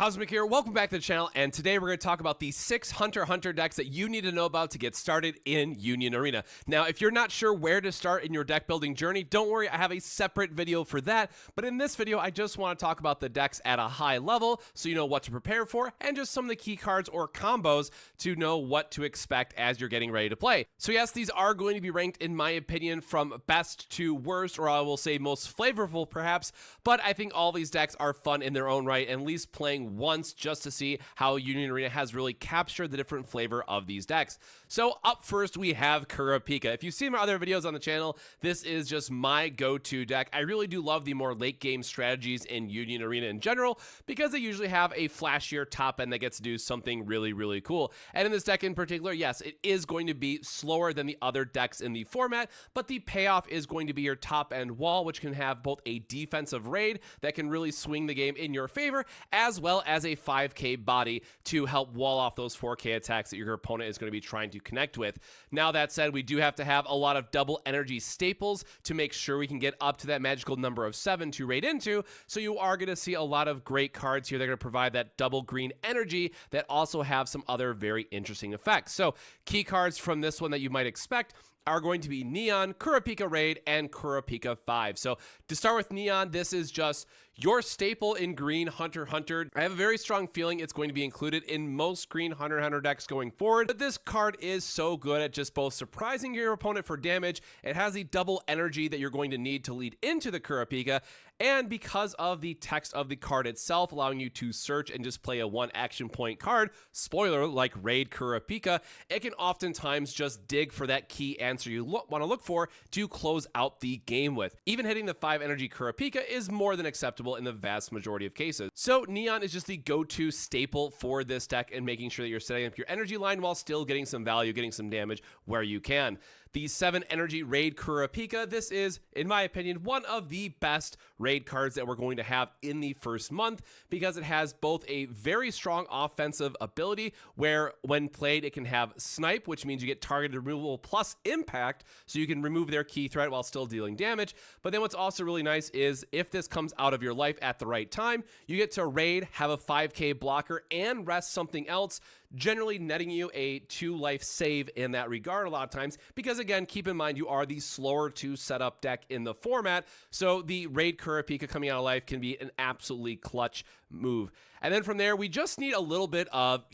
Cosmic here, welcome back to the channel, and today we're going to talk about the 6 Hunter x Hunter decks that you need to know about to get started in Union Arena. Now, if you're not sure where to start in your deck building journey, don't worry, I have a separate video for that, but in this video, I just want to talk about the decks at a high level, so you know what to prepare for, and just some of the key cards or combos to know what to expect as you're getting ready to play. So yes, these are going to be ranked, in my opinion, from best to worst, or I will say most flavorful perhaps, but I think all these decks are fun in their own right, and at least playing once just to see how Union Arena has really captured the different flavor of these decks. So up first we have Kurapika. If you've seen my other videos on the channel, this is just my go-to deck. I really do love the more late game strategies in Union Arena in general because they usually have a flashier top end that gets to do something really cool. And in this deck in particular, yes, it is going to be slower than the other decks in the format, but the payoff is going to be your top end wall, which can have both a defensive raid that can really swing the game in your favor, as well as a 5k body to help wall off those 4k attacks that your opponent is going to be trying to connect with. Now that said, we do have to have a lot of double energy staples to make sure we can get up to that magical number of 7 to raid into, so you are going to see a lot of great cards here that are going to provide that double green energy that also have some other very interesting effects. So key cards from this one that you might expect are going to be Neon, Kurapika Raid, and Kurapika 5. So to start with Neon, this is just your staple in green Hunter x Hunter. I have a very strong feeling it's going to be included in most green Hunter x Hunter decks going forward, but this card is so good at just both surprising your opponent for damage, it has the double energy that you're going to need to lead into the Kurapika, and because of the text of the card itself, allowing you to search and just play a 1 action point card, spoiler, like Raid Kurapika, it can oftentimes just dig for that key answer you want to look for to close out the game with. Even hitting the 5 energy Kurapika is more than acceptable in the vast majority of cases. So Neon is just the go-to staple for this deck and making sure that you're setting up your energy line while still getting some value, getting some damage where you can. The 7 energy Raid Kurapika, this is, in my opinion, one of the best raid cards that we're going to have in the first month because it has both a very strong offensive ability where when played it can have snipe, which means you get targeted removal plus impact, so you can remove their key threat while still dealing damage. But then what's also really nice is if this comes out of your life at the right time, you get to raid, have a 5k blocker, and rest something else, generally netting you a 2 life save in that regard a lot of times, because again, keep in mind you are the slower to set up deck in the format, so the Raid Kurapika coming out of life can be an absolutely clutch move. And then from there, we just need a little bit of,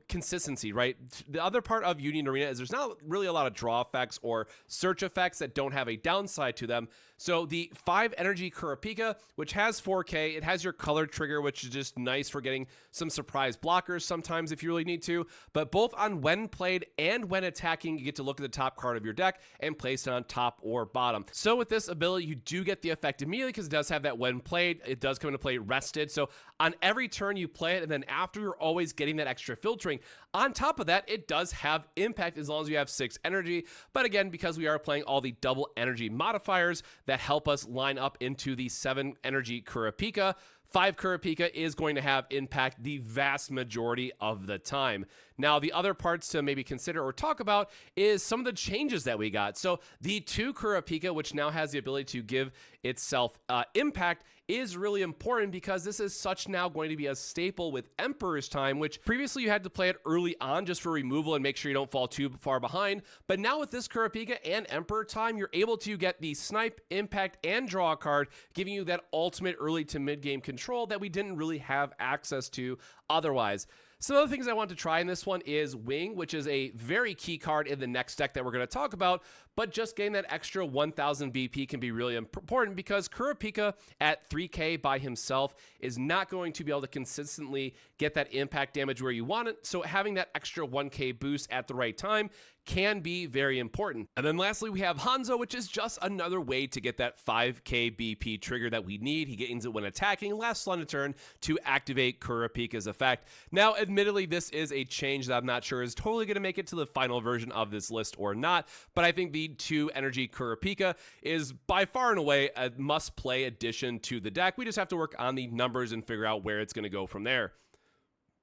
consistency, right? The other part of Union Arena is there's not really a lot of draw effects or search effects that don't have a downside to them. So the 5 energy Kurapika, which has 4k, it has your color trigger, which is just nice for getting some surprise blockers sometimes if you really need to, but both on when played and when attacking, you get to look at the top card of your deck and place it on top or bottom. So with this ability, you do get the effect immediately because it does have that when played, it does come into play rested. So on every turn you play it, and then after, you're always getting that extra filtering. On top of that, it does have impact as long as you have 6 energy, but again, because we are playing all the double energy modifiers that help us line up into the 7 energy Kurapika, 5 Kurapika is going to have impact the vast majority of the time. Now, the other parts to maybe consider or talk about is some of the changes that we got. So the 2 Kurapika, which now has the ability to give itself impact, is really important because this is such now going to be a staple with Emperor's Time, which previously you had to play it early on just for removal and make sure you don't fall too far behind. But now with this Kurapika and Emperor Time, you're able to get the snipe, impact, and draw a card, giving you that ultimate early to mid-game control that we didn't really have access to otherwise. Some other things I want to try in this one is Wing, which is a very key card in the next deck that we're going to talk about, but just getting that extra 1000 BP can be really important because Kurapika at 3k by himself is not going to be able to consistently get that impact damage where you want it, so having that extra 1k boost at the right time can be very important. And then lastly, we have Hanzo, which is just another way to get that 5k BP trigger that we need. He gains it when attacking, lasts on a turn to activate Kurapika's effect. Now, admittedly, this is a change that I'm not sure is totally going to make it to the final version of this list or not, but I think the 2 energy Kurapika is by far and away a must-play addition to the deck. We just have to work on the numbers and figure out where it's going to go from there.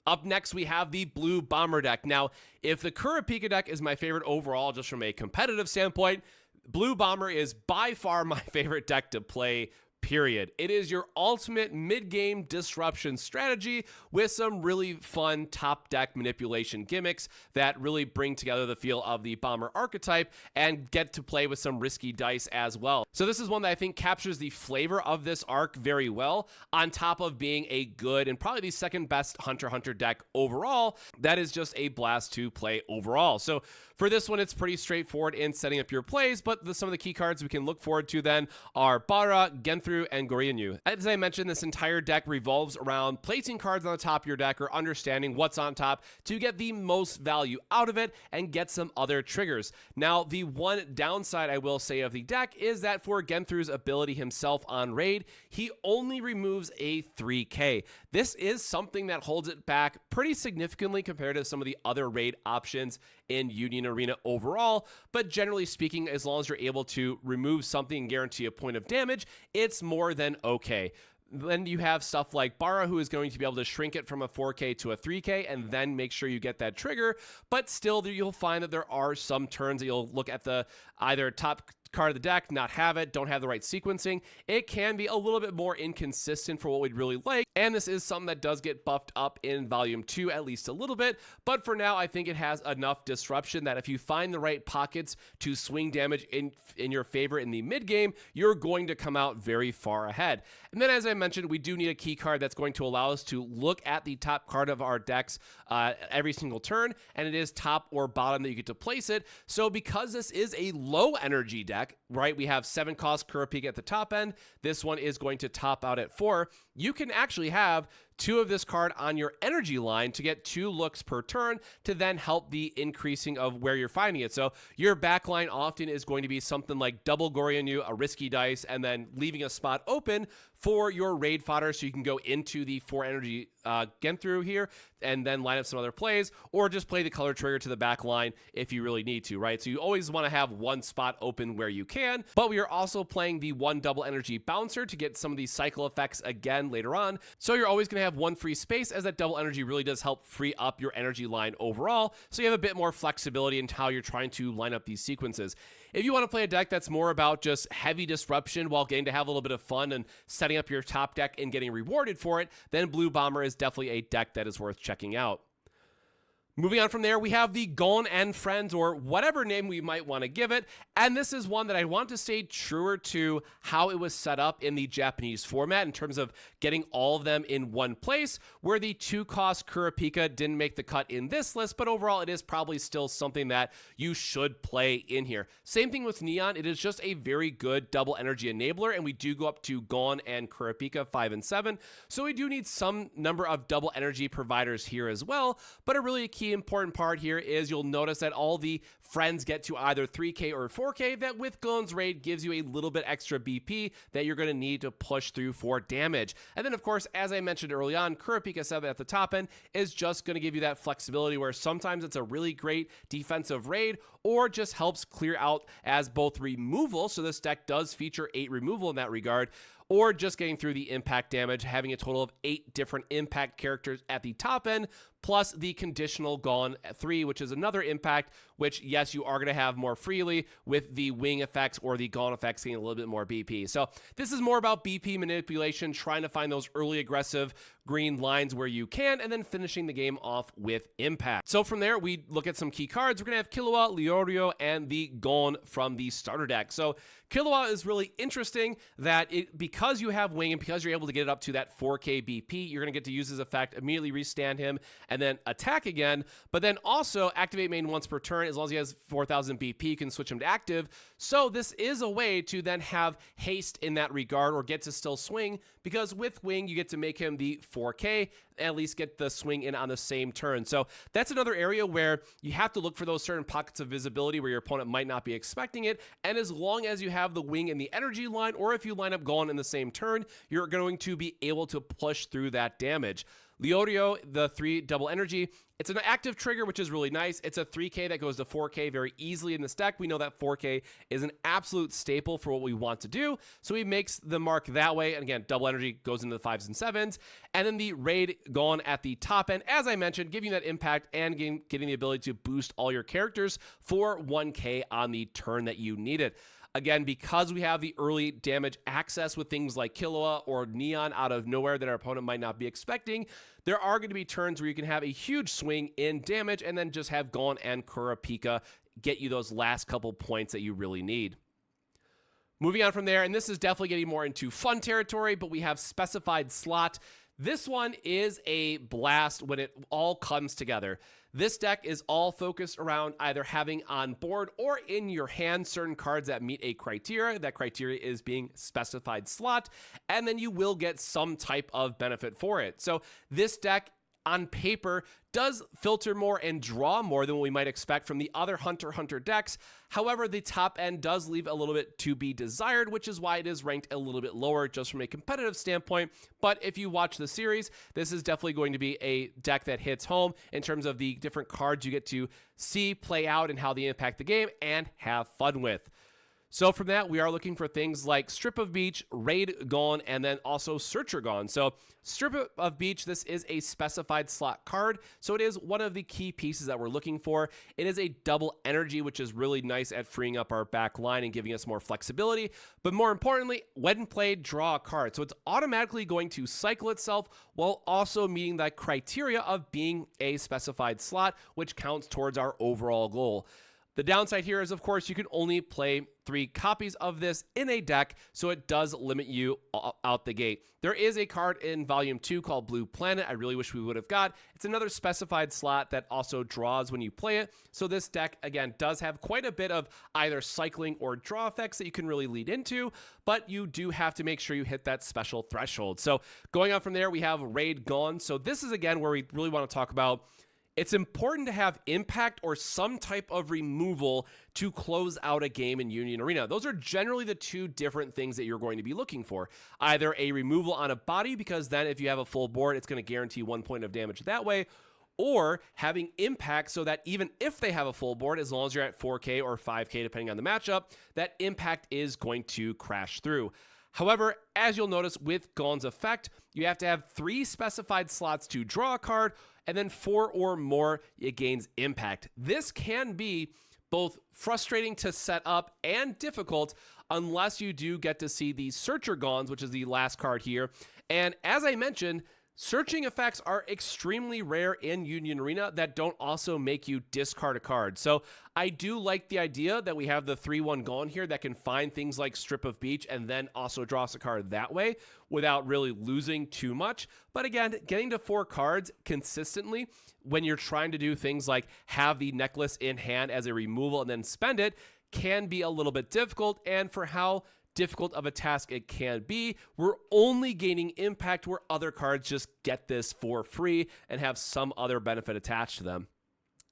Up next, we have the Blue Bomber deck. Now, if the Kurapika deck is my favorite overall, just from a competitive standpoint, Blue Bomber is by far my favorite deck to play period. It is your ultimate mid-game disruption strategy with some really fun top deck manipulation gimmicks that really bring together the feel of the Bomber archetype and get to play with some risky dice as well. So this is one that I think captures the flavor of this arc very well, on top of being a good and probably the second best Hunter x Hunter deck overall. That is just a blast to play overall. So for this one, it's pretty straightforward in setting up your plays, but some of the key cards we can look forward to then are Bara, Genthru, and Goryenyu. As I mentioned, this entire deck revolves around placing cards on the top of your deck or understanding what's on top to get the most value out of it and get some other triggers. Now, the one downside I will say of the deck is that for Genthru's ability himself on raid, he only removes a 3k. This is something that holds it back pretty significantly compared to some of the other raid options in Union Arena overall, but generally speaking, as long as you're able to remove something and guarantee a point of damage, it's more than okay. Then you have stuff like Bara, who is going to be able to shrink it from a 4k to a 3k and then make sure you get that trigger, but still you'll find that there are some turns that you'll look at the either top card of the deck, not have it, don't have the right sequencing. It can be a little bit more inconsistent for what we'd really like, and this is something that does get buffed up in Volume 2 at least a little bit, but for now I think it has enough disruption that if you find the right pockets to swing damage in your favor in the mid game, you're going to come out very far ahead. And then as I mentioned, we do need a key card that's going to allow us to look at the top card of our decks every single turn, and it is top or bottom that you get to place it. So because this is a low energy deck, right, we have 7 cost Kurapika at the top end, this one is going to top out at 4. You can actually have 2 of this card on your energy line to get 2 looks per turn to then help the increasing of where you're finding it. So your back line often is going to be something like double Goryenyu, a risky dice, and then leaving a spot open for your raid fodder so you can go into the 4 energy Genthru here and then line up some other plays, or just play the color trigger to the back line if you really need to, right? So you always want to have one spot open where you can, but we are also playing the 1 double energy bouncer to get some of these cycle effects again later on. So you're always going to have 1 free space, as that double energy really does help free up your energy line overall, so you have a bit more flexibility in how you're trying to line up these sequences. If you want to play a deck that's more about just heavy disruption while getting to have a little bit of fun and setting up your top deck and getting rewarded for it, then Blue Bomber is definitely a deck that is worth checking out. Moving on from there, we have the Gon and Friends, or whatever name we might want to give it, and this is one that I want to stay truer to how it was set up in the Japanese format in terms of getting all of them in one place, where the 2-cost Kurapika didn't make the cut in this list, but overall it is probably still something that you should play in here. Same thing with Neon, it is just a very good double energy enabler, and we do go up to Gon and Kurapika 5 and 7, so we do need some number of double energy providers here as well, but a really key important part here is you'll notice that all the friends get to either 3k or 4k, that with Gon's raid gives you a little bit extra BP that you're going to need to push through for damage. And then of course, as I mentioned early on, Kurapika 7 at the top end is just going to give you that flexibility where sometimes it's a really great defensive raid, or just helps clear out as both removal, so this deck does feature 8 removal in that regard, or just getting through the impact damage, having a total of 8 different impact characters at the top end, plus the conditional Gon at 3, which is another impact, which, yes, you are going to have more freely with the wing effects or the Gon effects getting a little bit more BP. So this is more about BP manipulation, trying to find those early aggressive green lines where you can, and then finishing the game off with impact. So from there, we look at some key cards. We're going to have Killua, Leorio, and the Gon from the starter deck. So Killua is really interesting that because you have wing and because you're able to get it up to that 4k BP, you're going to get to use his effect, immediately restand him, and then attack again, but then also activate main once per turn. As long as he has 4,000 BP, you can switch him to active. So this is a way to then have haste in that regard, or get to still swing, because with wing, you get to make him the 4k, at least get the swing in on the same turn. So that's another area where you have to look for those certain pockets of visibility where your opponent might not be expecting it, and as long as you have the wing in the energy line, or if you line up Gon in the same turn, you're going to be able to push through that damage. Leorio, the 3 double energy, it's an active trigger, which is really nice. It's a 3k that goes to 4k very easily in this deck. We know that 4k is an absolute staple for what we want to do, so he makes the mark that way. And again, double energy goes into the 5s and 7s. And then the raid Gon at the top end, as I mentioned, giving that impact and getting the ability to boost all your characters for 1k on the turn that you need it. Again, because we have the early damage access with things like Killua or Neon out of nowhere that our opponent might not be expecting, there are going to be turns where you can have a huge swing in damage and then just have Gon and Kurapika get you those last couple points that you really need. Moving on from there, and this is definitely getting more into fun territory, but we have Specified Slot. This one is a blast when it all comes together. This deck is all focused around either having on board or in your hand certain cards that meet a criteria. That criteria is being Specified Slot, and then you will get some type of benefit for it. So this deck on paper does filter more and draw more than what we might expect from the other Hunter x Hunter decks. However, the top end does leave a little bit to be desired, which is why it is ranked a little bit lower just from a competitive standpoint. But if you watch the series, this is definitely going to be a deck that hits home in terms of the different cards you get to see play out and how they impact the game and have fun with. So from that, we are looking for things like Strip of Beach, Raid Gon, and then also Searcher Gon. So Strip of Beach, this is a Specified Slot card, so it is one of the key pieces that we're looking for. It is a double energy, which is really nice at freeing up our back line and giving us more flexibility. But more importantly, when played, draw a card. So it's automatically going to cycle itself while also meeting that criteria of being a Specified Slot, which counts towards our overall goal. The downside here is, of course, you can only play 3 copies of this in a deck, so it does limit you out the gate. There is a card in Volume 2 called Blue Planet I really wish we would have got. It's another Specified Slot that also draws when you play it. So this deck, again, does have quite a bit of either cycling or draw effects that you can really lead into, but you do have to make sure you hit that special threshold. So going on from there, we have Raid Gon. So this is, again, where we really want to talk about it's important to have impact or some type of removal to close out a game in Union Arena. Those are generally the 2 different things that you're going to be looking for. Either a removal on a body, because then if you have a full board, it's going to guarantee 1 point of damage that way, or having impact so that even if they have a full board, as long as you're at 4K or 5K, depending on the matchup, that impact is going to crash through. However, as you'll notice with Gon's effect, you have to have 3 specified slots to draw a card, and then 4 or more, it gains impact. This can be both frustrating to set up and difficult unless you do get to see the Searcher Gons, which is the last card here. And as I mentioned, searching effects are extremely rare in Union Arena that don't also make you discard a card. So I do like the idea that we have the 3/1 Gon here that can find things like Strip of Beach and then also draw us a card that way without really losing too much. But again, getting to 4 cards consistently when you're trying to do things like have the necklace in hand as a removal and then spend it can be a little bit difficult. And for how difficult of a task it can be, we're only gaining impact where other cards just get this for free and have some other benefit attached to them.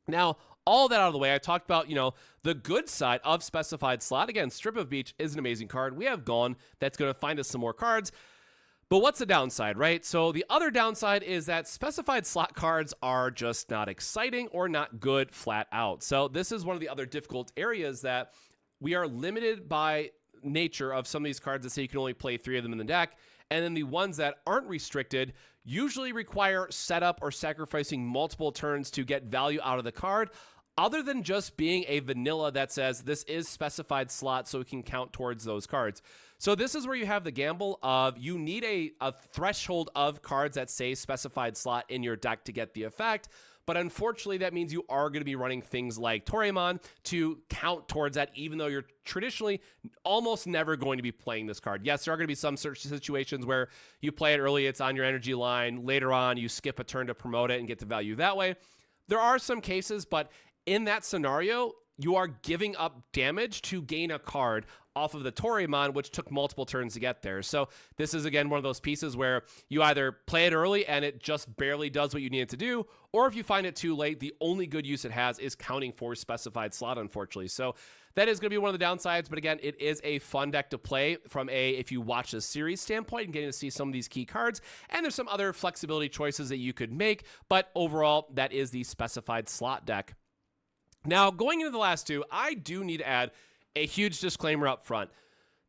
Now, all that out of the way, I talked about, the good side of Specified Slot. Again, Strip of Beach is an amazing card. We have Gon that's going to find us some more cards. But what's the downside, right? So the other downside is that Specified Slot cards are just not exciting or not good flat out. So this is one of the other difficult areas that we are limited by nature of some of these cards that say you can only play 3 of them in the deck, and then the ones that aren't restricted usually require setup or sacrificing multiple turns to get value out of the card, other than just being a vanilla that says this is Specified Slot so it can count towards those cards. So this is where you have the gamble of you need a threshold of cards that say Specified Slot in your deck to get the effect. But unfortunately, that means you are going to be running things like Toryumon to count towards that, even though you're traditionally almost never going to be playing this card. Yes, there are going to be some search situations where you play it early, it's on your energy line. Later on, you skip a turn to promote it and get the value that way. There are some cases, but in that scenario, you are giving up damage to gain a card off of the Toryumon, which took multiple turns to get there. So this is, again, one of those pieces where you either play it early and it just barely does what you need it to do, or if you find it too late, the only good use it has is counting for Specified Slot, unfortunately. So that is going to be one of the downsides, but again, it is a fun deck to play from if you watch the series standpoint and getting to see some of these key cards, and there's some other flexibility choices that you could make, but overall, that is the Specified Slot deck. Now, going into the last 2, I do need to add a huge disclaimer up front.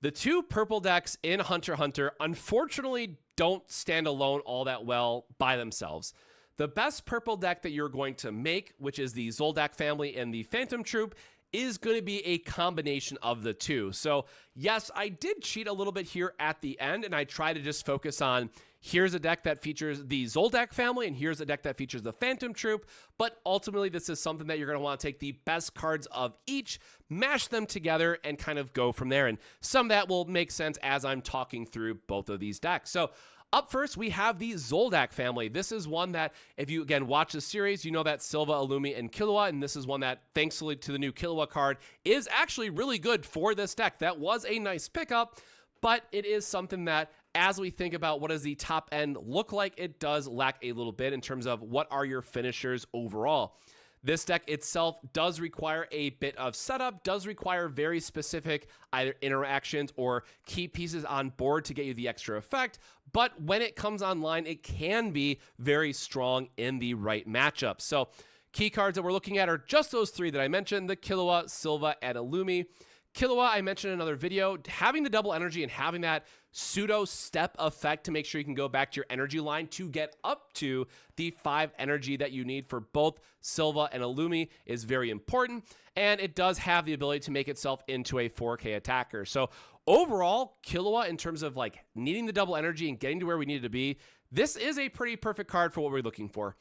The 2 purple decks in Hunter x Hunter unfortunately don't stand alone all that well by themselves. The best purple deck that you're going to make, which is the Zoldak family and the Phantom Troop, is going to be a combination of the two. So yes, I did cheat a little bit here at the end, and I try to just focus on here's a deck that features the Zoldak family, and here's a deck that features the Phantom Troop, but ultimately this is something that you're going to want to take the best cards of each, mash them together, and kind of go from there, and some of that will make sense as I'm talking through both of these decks. So up first, we have the Zoldak family. This is one that, if you, again, watch the series, you know that Silva, Illumi, and Killua, and this is one that, thanks to the new Killua card, is actually really good for this deck. That was a nice pickup, but it is something that, as we think about what does the top end look like, it does lack a little bit in terms of what are your finishers overall. This deck itself does require a bit of setup, does require very specific either interactions or key pieces on board to get you the extra effect, but when it comes online, it can be very strong in the right matchup. So key cards that we're looking at are just those three that I mentioned, the Killua, Silva, and Illumi. Killua, I mentioned in another video, having the double energy and having that pseudo step effect to make sure you can go back to your energy line to get up to the 5 energy that you need for both Silva and Illumi is very important, and it does have the ability to make itself into a 4K attacker. So overall, Killua, in terms of like needing the double energy and getting to where we need to be, this is a pretty perfect card for what we're looking for.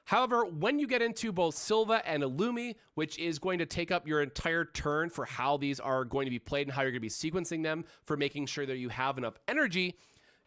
However, when you get into both Silva and Illumi, which is going to take up your entire turn for how these are going to be played and how you're going to be sequencing them for making sure that you have enough energy,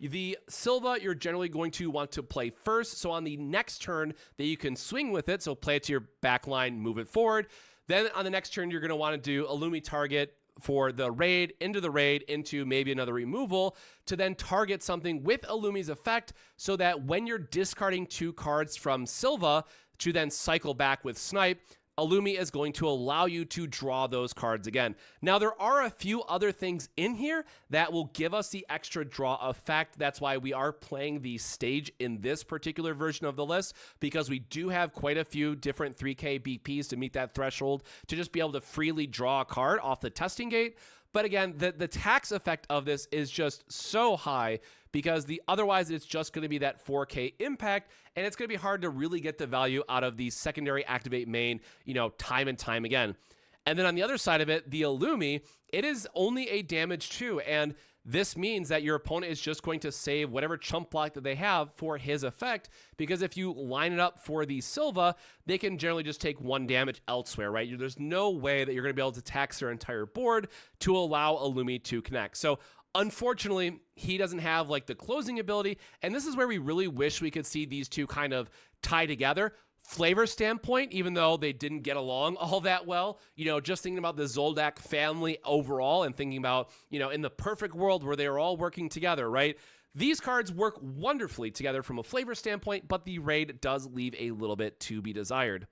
the Silva you're generally going to want to play first. So on the next turn that you can swing with it, so play it to your back line, move it forward. Then on the next turn, you're going to want to do Illumi target for the raid, into maybe another removal, to then target something with Illumi's effect so that when you're discarding 2 cards from Silva to then cycle back with Snipe, Illumi is going to allow you to draw those cards again. Now, there are a few other things in here that will give us the extra draw effect. That's why we are playing the stage in this particular version of the list, because we do have quite a few different 3K BPs to meet that threshold to just be able to freely draw a card off the testing gate. But again, the tax effect of this is just so high because otherwise it's just going to be that 4K impact, and it's going to be hard to really get the value out of the secondary activate main, time and time again. And then on the other side of it, the Illumi, it is only a damage 2, and this means that your opponent is just going to save whatever chump block that they have for his effect, because if you line it up for the Silva, they can generally just take 1 damage elsewhere, right? There's no way that you're going to be able to tax their entire board to allow Illumi to connect. So unfortunately, he doesn't have like the closing ability, and this is where we really wish we could see these two kind of tie together. Flavor standpoint, even though they didn't get along all that well, just thinking about the Zoldak family overall and thinking about, in the perfect world where they are all working together, right? These cards work wonderfully together from a flavor standpoint, but the raid does leave a little bit to be desired.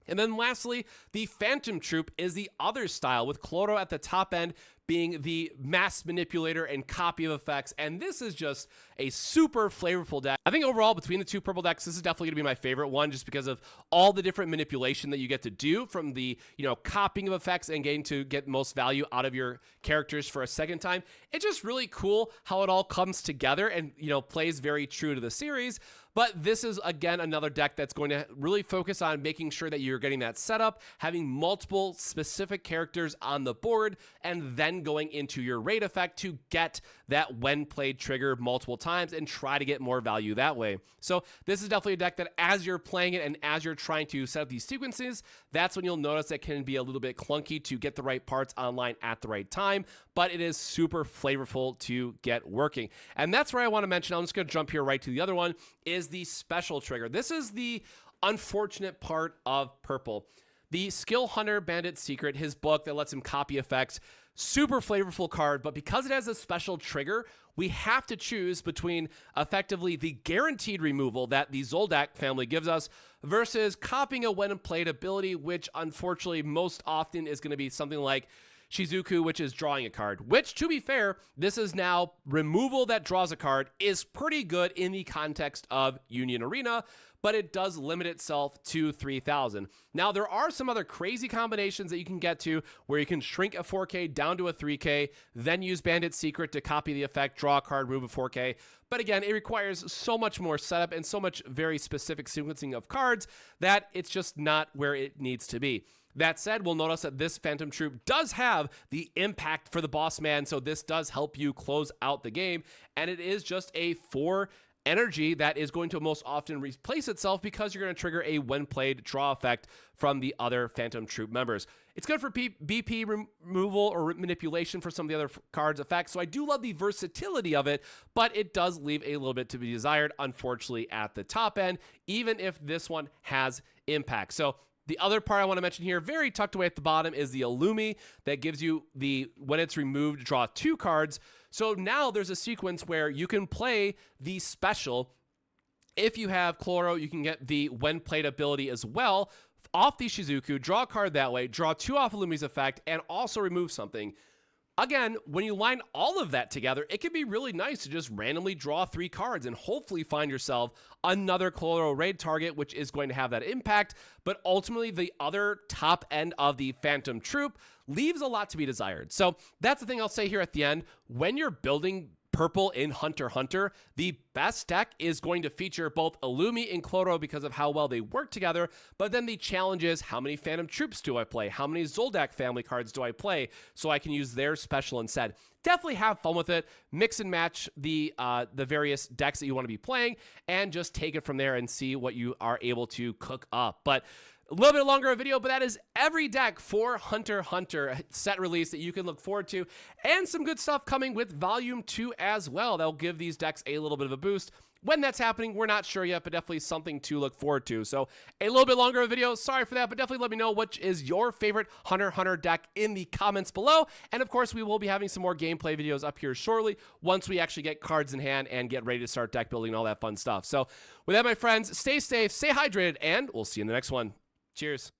And then lastly, the Phantom Troop is the other style, with Cloro at the top end being the mass manipulator and copy of effects, and this is just a super flavorful deck. I think overall, between the two purple decks, this is definitely going to be my favorite one, just because of all the different manipulation that you get to do from the, copying of effects and getting to get most value out of your characters for a second time. It's just really cool how it all comes together and, plays very true to the series. But this is, again, another deck that's going to really focus on making sure that you're getting that setup, having multiple specific characters on the board, and then going into your raid effect to get that when played trigger multiple times and try to get more value that way. So this is definitely a deck that as you're playing it and as you're trying to set up these sequences, that's when you'll notice it can be a little bit clunky to get the right parts online at the right time, but it is super flavorful to get working. And that's where I want to mention, I'm just going to jump here right to the other one, is the special trigger. This is the unfortunate part of purple. The Skill Hunter Bandit Secret, his book that lets him copy effects, super flavorful card, but because it has a special trigger, we have to choose between effectively the guaranteed removal that the Zoldak family gives us versus copying a when played ability, which unfortunately most often is going to be something like Shizuku, which is drawing a card, which, to be fair, this is now removal that draws a card is pretty good in the context of Union Arena, but it does limit itself to 3,000. Now, there are some other crazy combinations that you can get to where you can shrink a 4K down to a 3K, then use Bandit Secret to copy the effect, draw a card, move a 4K. But again, it requires so much more setup and so much very specific sequencing of cards that it's just not where it needs to be. That said, we'll notice that this Phantom Troop does have the impact for the boss man, so this does help you close out the game, and it is just a 4 energy that is going to most often replace itself because you're going to trigger a when played draw effect from the other Phantom Troop members. It's good for BP removal or manipulation for some of the other cards' effects, so I do love the versatility of it, but it does leave a little bit to be desired, unfortunately, at the top end, even if this one has impact. So the other part I want to mention here, very tucked away at the bottom, is the Illumi that gives you the, when it's removed, draw 2 cards. So now there's a sequence where you can play the special. If you have Chloro, you can get the when played ability as well off the Shizuku, draw a card that way, draw 2 off Illumi's effect, and also remove something. Again, when you line all of that together, it can be really nice to just randomly draw 3 cards and hopefully find yourself another Chloro raid target, which is going to have that impact. But ultimately, the other top end of the Phantom Troop leaves a lot to be desired. So that's the thing I'll say here at the end. When you're building purple in Hunter x Hunter, the best deck is going to feature both Illumi and Chloro because of how well they work together, but then the challenge is, how many Phantom Troops do I play? How many Zoldak family cards do I play so I can use their special instead? Definitely have fun with it, mix and match the various decks that you want to be playing, and just take it from there and see what you are able to cook up. But a little bit longer of a video, but that is every deck for Hunter x Hunter set release that you can look forward to, and some good stuff coming with Volume 2 as well. That'll give these decks a little bit of a boost. When that's happening, we're not sure yet, but definitely something to look forward to. So a little bit longer of a video, sorry for that, but definitely let me know which is your favorite Hunter x Hunter deck in the comments below. And of course, we will be having some more gameplay videos up here shortly once we actually get cards in hand and get ready to start deck building and all that fun stuff. So with that, my friends, stay safe, stay hydrated, and we'll see you in the next one. Cheers.